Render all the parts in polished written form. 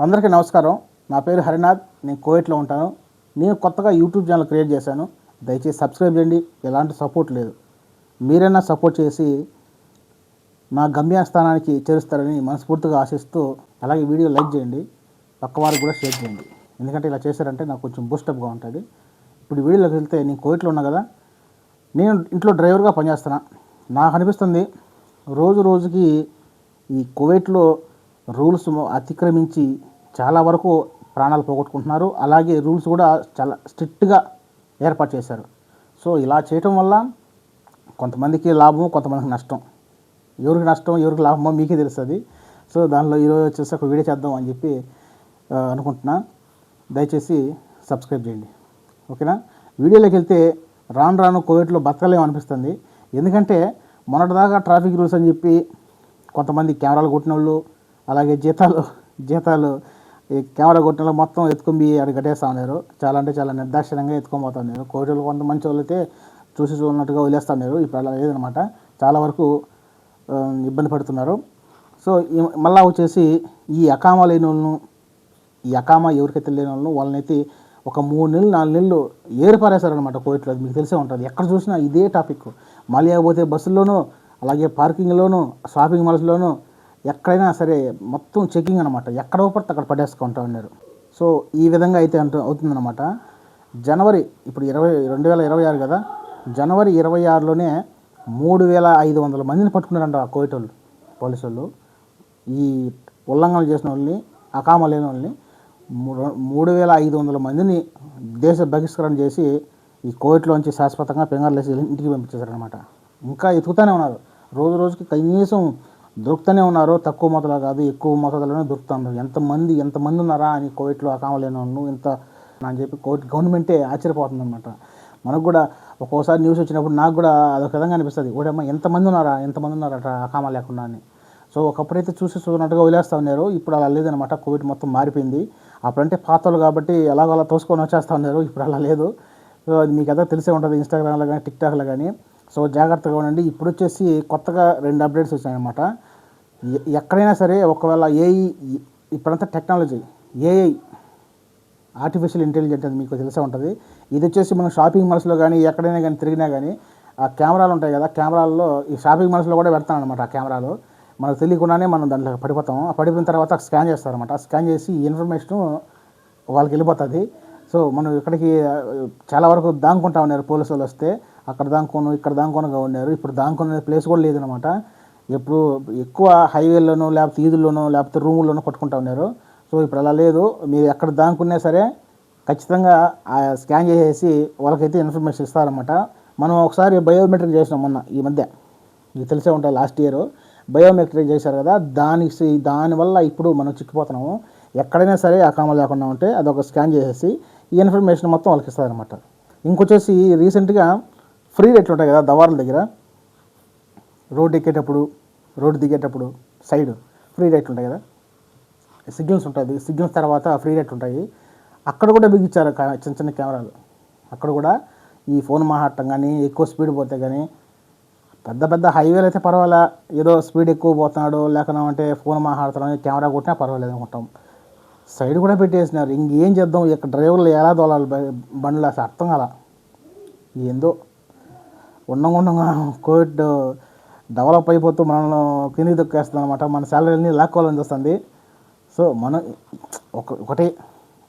అందరికీ నమస్కారం. నా పేరు హరినాథ్. నేను కువైట్లో ఉంటాను. నేను కొత్తగా యూట్యూబ్ ఛానల్ క్రియేట్ చేశాను. దయచేసి సబ్స్క్రైబ్ చేయండి. ఎలాంటి సపోర్ట్ లేదు. మీరైనా సపోర్ట్ చేసి నా గమ్యస్థానానికి చేరుస్తారని మనస్ఫూర్తిగా ఆశిస్తూ, అలాగే వీడియో లైక్ చేయండి, పక్క వారికి కూడా షేర్ చేయండి. ఎందుకంటే ఇలా చేశారంటే నాకు కొంచెం బూస్టప్గా ఉంటుంది. ఇప్పుడు వీడియోలోకి వెళ్తే, నేను కువైట్లో ఉన్నా కదా, నేను ఇంట్లో డ్రైవర్గా పనిచేస్తున్నా. నాకు అనిపిస్తుంది రోజు రోజుకి ఈ కువైట్లో రూల్స్ అతిక్రమించి చాలా వరకు ప్రాణాలు పోగొట్టుకుంటున్నారు. అలాగే రూల్స్ కూడా చాలా స్ట్రిక్ట్గా ఏర్పాటు చేశారు. సో ఇలా చేయటం వల్ల కొంతమందికి లాభము, కొంతమందికి నష్టం. ఎవరికి నష్టం, ఎవరికి లాభమో మీకే తెలుస్తుంది. సో దానిలో ఈరోజు వచ్చేసి ఒక వీడియో చేద్దాం అని చెప్పి అనుకుంటున్నా. దయచేసి సబ్స్క్రైబ్ చేయండి, ఓకేనా. వీడియోలోకి వెళ్తే, రాను రాను కువైట్లో బతకలేమనిపిస్తుంది. ఎందుకంటే మొన్నటిదాకా ట్రాఫిక్ రూల్స్ అని చెప్పి కొంతమంది కెమెరాలు కొట్టిన వాళ్ళు, అలాగే జీతాలు ఈ కెమెరా కొట్టిన వాళ్ళు మొత్తం ఎత్తుకొని అక్కడ కట్టేస్తూ ఉన్నారు. చాలా అంటే చాలా నిర్దాక్షిణ్యంగా ఎత్తుకొని పోతూ ఉన్నారు. కోవిడ్లో కొంత మంచి వాళ్ళు అయితే చూసి చూడనట్టుగా వదిలేస్తూ ఉన్నారు. ఇప్పుడు అలా లేదనమాట. చాలా వరకు ఇబ్బంది పడుతున్నారు. సో మళ్ళీ వచ్చేసి ఈ అకామా లేని వాళ్ళను, ఈ అకామా ఎవరికైతే లేని వాళ్ళను, వాళ్ళనైతే ఒక 3 నెలలు 4 నెలలు ఏరిపారేశారనమాట కోవిడ్లో. మీకు తెలిసే ఉంటుంది. ఎక్కడ చూసినా ఇదే టాపిక్. మాలియా పోతే బస్సుల్లోనూ, అలాగే పార్కింగ్లోనూ, షాపింగ్ మాల్స్లోనూ, ఎక్కడైనా సరే మొత్తం చెకింగ్ అనమాట. ఎక్కడ పడితే అక్కడ పడేసుకుంటూ ఉన్నారు. సో ఈ విధంగా అయితే అవుతుందన్నమాట. జనవరి ఇప్పుడు 2026 కదా, జనవరి 26లోనే 3500 మందిని పట్టుకున్నారంట కువైట్ వాళ్ళు, పోలీసు వాళ్ళు. ఈ ఉల్లంఘన చేసిన వాళ్ళని, అకామా లేని వాళ్ళని 3500 మందిని దేశ బహిష్కరణ చేసి ఈ కువైట్లోంచి శాశ్వతంగా పెంగార్లేసి ఇంటికి పంపించేశారనమాట. ఇంకా ఎతుకుతూనే ఉన్నారు. రోజు రోజుకి కనీసం దొరుకుతూనే ఉన్నారు. తక్కువ మొత్తంలో కాదు, ఎక్కువ మొత్తంలోనే దొరుకుతున్నారు. ఎంతమంది ఉన్నారా అని కువైట్లో అకామా లేని వాళ్ళు ఇంత అని చెప్పి కువైట్ గవర్నమెంటే ఆశ్చర్యపోతుంది అనమాట. మనకు కూడా ఒక్కోసారి న్యూస్ వచ్చినప్పుడు నాకు కూడా అదొక విధంగా అనిపిస్తుంది. ఓడమ్మ ఎంతమంది ఉన్నారట అకామా లేకుండా అని. సో ఒకప్పుడైతే చూసి చూసినట్టుగా వదిలేస్తూ ఉన్నారు. ఇప్పుడు అలా లేదనమాట. కోవిడ్ మొత్తం మారిపోయింది. అప్పుడంటే పాతలు కాబట్టి ఎలాగో అలా తోసుకొని వచ్చేస్తూ ఉన్నారు. ఇప్పుడు అలా లేదు. సో అది మీకు ఏదో తెలిసే ఉంటుంది, ఇన్స్టాగ్రామ్లో కానీ టిక్టాక్లో కానీ. సో జాగ్రత్తగా ఉండండి. ఇప్పుడు వచ్చేసి కొత్తగా 2 అప్డేట్స్ వచ్చాయన్నమాట. ఎక్కడైనా సరే ఒకవేళ ఏఐ, ఇప్పుడంతా టెక్నాలజీ, ఏఐ ఆర్టిఫిషియల్ ఇంటెలిజెన్స్ అది మీకు తెలిసే ఉంటుంది. ఇది వచ్చేసి మనం షాపింగ్ మాల్స్లో కానీ ఎక్కడైనా కానీ తిరిగినా కానీ ఆ కెమెరాలు ఉంటాయి కదా, కెమెరాల్లో ఈ షాపింగ్ మాల్స్లో కూడా పెడతాను అనమాట. ఆ కెమెరాలు మనకు తెలియకుండానే మనం దాంట్లో పడిపోతాము. ఆ పడిపోయిన తర్వాత స్కాన్ చేస్తారనమాట. స్కాన్ చేసి ఈ ఇన్ఫర్మేషన్ వాళ్ళకి వెళ్ళిపోతుంది. సో మనం ఇక్కడికి చాలా వరకు దాంకుంటా ఉన్నారు. పోలీసు వాళ్ళు వస్తే అక్కడ దాంకోను, ఇక్కడ దాంకోనుగా ఉన్నారు. ఇప్పుడు దాంకునే ప్లేస్ కూడా లేదనమాట. ఎప్పుడు ఎక్కువ హైవేల్లోనూ, లేకపోతే ఈదుల్లోనూ, లేకపోతే రూముల్లోనూ పట్టుకుంటా ఉన్నారు. సో ఇప్పుడు అలా లేదు. మీరు ఎక్కడ దాంకున్నా సరే ఖచ్చితంగా స్కాన్ చేసేసి వాళ్ళకైతే ఇన్ఫర్మేషన్ ఇస్తారనమాట. మనం ఒకసారి బయోమెట్రిక్ చేసినాం మొన్న, ఈ మధ్య మీకు తెలిసే ఉంటాయి. లాస్ట్ ఇయర్ బయోమెట్రిక్ చేశారు కదా, దానివల్ల ఇప్పుడు మనం చిక్కిపోతున్నాము. ఎక్కడైనా సరే అకామా లేకుండా ఉంటే అదొక స్కాన్ చేసేసి ఈ ఇన్ఫర్మేషన్ మొత్తం వాళ్ళకి ఇస్తారనమాట. ఇంకొచ్చేసి రీసెంట్గా ఫ్రీ రేట్లు ఉంటాయి కదా దవార్ల దగ్గర, రోడ్డు ఎక్కేటప్పుడు, రోడ్డు దిగేటప్పుడు సైడ్ ఫ్రీ రేట్లు ఉంటాయి కదా, సిగ్నల్స్ ఉంటుంది. సిగ్నల్స్ తర్వాత ఫ్రీ రేట్లు ఉంటాయి. అక్కడ కూడా బిగించారు చిన్న చిన్న కెమెరాలు. అక్కడ కూడా ఈ ఫోన్ మాట్లాడటం కానీ, ఎక్కువ స్పీడ్ పోతే కానీ, పెద్ద హైవేలు అయితే పర్వాలే, ఏదో స్పీడ్ ఎక్కువ పోతున్నాడు లేకపోతే ఫోన్ మాట్లాడుతున్నాడు కెమెరా కొట్టినా పర్వాలేదు అనుకుంటాం. సైడ్ కూడా పెట్టేసినారు. ఇంకేం చేద్దాం, ఇక్కడ డ్రైవర్లు ఎలా దోలాలి బండ్లు అసలు అర్థం కాల. ఏందో ఉండగా కోవిడ్ డెవలప్ అయిపోతూ మనల్ని కిందికి దొక్కేస్తుంది అనమాట. మన శాలరీని లాక్కోవాలని చూస్తుంది. సో మనం ఒకటే,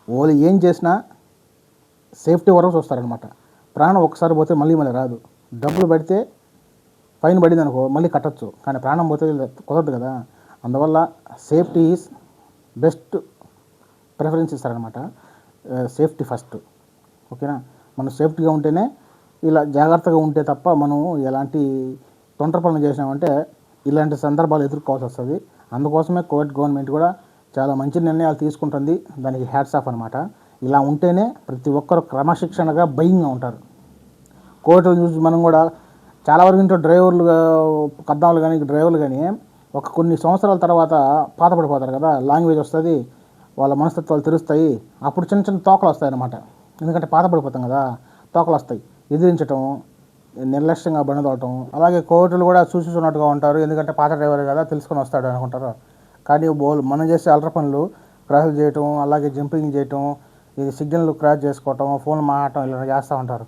వాళ్ళు ఏం చేసినా సేఫ్టీ వరకు చూస్తారనమాట. ప్రాణం ఒకసారి పోతే మళ్ళీ రాదు. డబ్బులు పడితే ఫైన్ పడింది అనుకో మళ్ళీ కట్టచ్చు, కానీ ప్రాణం పోతే కుదరదు కదా. అందువల్ల సేఫ్టీ ఈజ్ బెస్ట్ ప్రిఫరెన్స్ ఇస్తారనమాట. సేఫ్టీ ఫస్ట్, ఓకేనా. మనం సేఫ్టీగా ఉంటేనే, ఇలా జాగ్రత్తగా ఉంటే తప్ప మనం ఎలాంటి తొందర పనులు చేసినామంటే ఇలాంటి సందర్భాలు ఎదుర్కోవాల్సి వస్తుంది. అందుకోసమే కువైట్ గవర్నమెంట్ కూడా చాలా మంచి నిర్ణయాలు తీసుకుంటుంది. దానికి హ్యాట్స్ ఆఫ్ అనమాట. ఇలా ఉంటేనే ప్రతి ఒక్కరు క్రమశిక్షణగా భయంగా ఉంటారు. కువైట్లో చూసి మనం కూడా చాలా వరకు ఇంట్లో డ్రైవర్లు, కద్దాములు కానీ డ్రైవర్లు కానీ కొన్ని సంవత్సరాల తర్వాత పాత పడిపోతారు కదా. లాంగ్వేజ్ వస్తుంది, వాళ్ళ మనస్తత్వాలు తెలుస్తాయి. అప్పుడు చిన్న చిన్న తోకలు వస్తాయి అన్నమాట. ఎందుకంటే పాత పడిపోతాం కదా, తోకలు వస్తాయి. ఎదిరించటం, నిర్లక్ష్యంగా బండి తోవటం. అలాగే కోవిడ్లు కూడా చూసినట్టుగా ఉంటారు. ఎందుకంటే పాత డ్రైవర్ కదా, తెలుసుకొని వస్తాడు అనుకుంటారు. కానీ మనం చేసే అల్ట్ర పనులు క్రాసులు చేయటం, అలాగే జంపింగ్ చేయటం, ఇది సిగ్నల్ క్రాస్ చేసుకోవటం, ఫోన్ మాట్లాడటం ఇలా చేస్తూ ఉంటారు.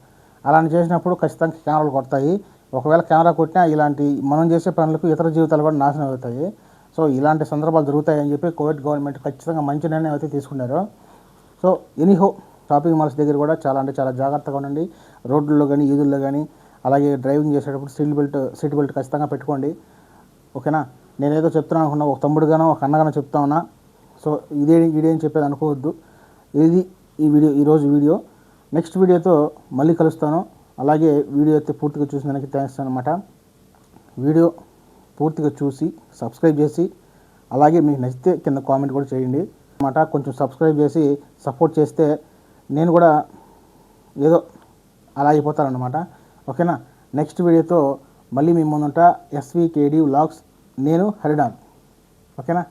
అలాంటి చేసినప్పుడు ఖచ్చితంగా కెమెరాలు కొడతాయి. ఒకవేళ కెమెరా కొట్టినా ఇలాంటి మనం చేసే పనులకు ఇతర జీవితాలు కూడా నాశనం అవుతాయి. సో ఇలాంటి సందర్భాలు జరుగుతాయని చెప్పి కోవిడ్ గవర్నమెంట్ ఖచ్చితంగా మంచి నిర్ణయం అయితే తీసుకున్నారు. సో ఎనీహో షాపింగ్ మాల్స్ దగ్గర కూడా చాలా అంటే చాలా జాగ్రత్తగా ఉండండి. రోడ్లలో కానీ వీధుల్లో కానీ, అలాగే డ్రైవింగ్ చేసేటప్పుడు సీట్ బెల్ట్ ఖచ్చితంగా పెట్టుకోండి. ఓకేనా? నేనేదో చెప్తున్నాను అనుకున్నా, ఒక తమ్ముడుగానో ఒక అన్నగానో చెప్తా ఉన్నా. సో ఇదేం చెప్పేది అనుకోవద్దు. ఇది ఈరోజు వీడియో. నెక్స్ట్ వీడియోతో మళ్ళీ కలుస్తాను. అలాగే వీడియో అయితే పూర్తిగా చూసిన దానికి థ్యాంక్స్ అనమాట. వీడియో పూర్తిగా చూసి సబ్స్క్రైబ్ చేసి, అలాగే మీకు నచ్చితే కింద కామెంట్ కూడా చేయండి అనమాట. కొంచెం సబ్స్క్రైబ్ చేసి సపోర్ట్ చేస్తే నేను కూడా ఏదో అలా అయిపోతానన్నమాట. ఓకేనా? నెక్స్ట్ వీడియోతో మళ్ళీ మీ ముందుంటా. SVKD vlogs. నేను హరిడాన్. ఓకేనా?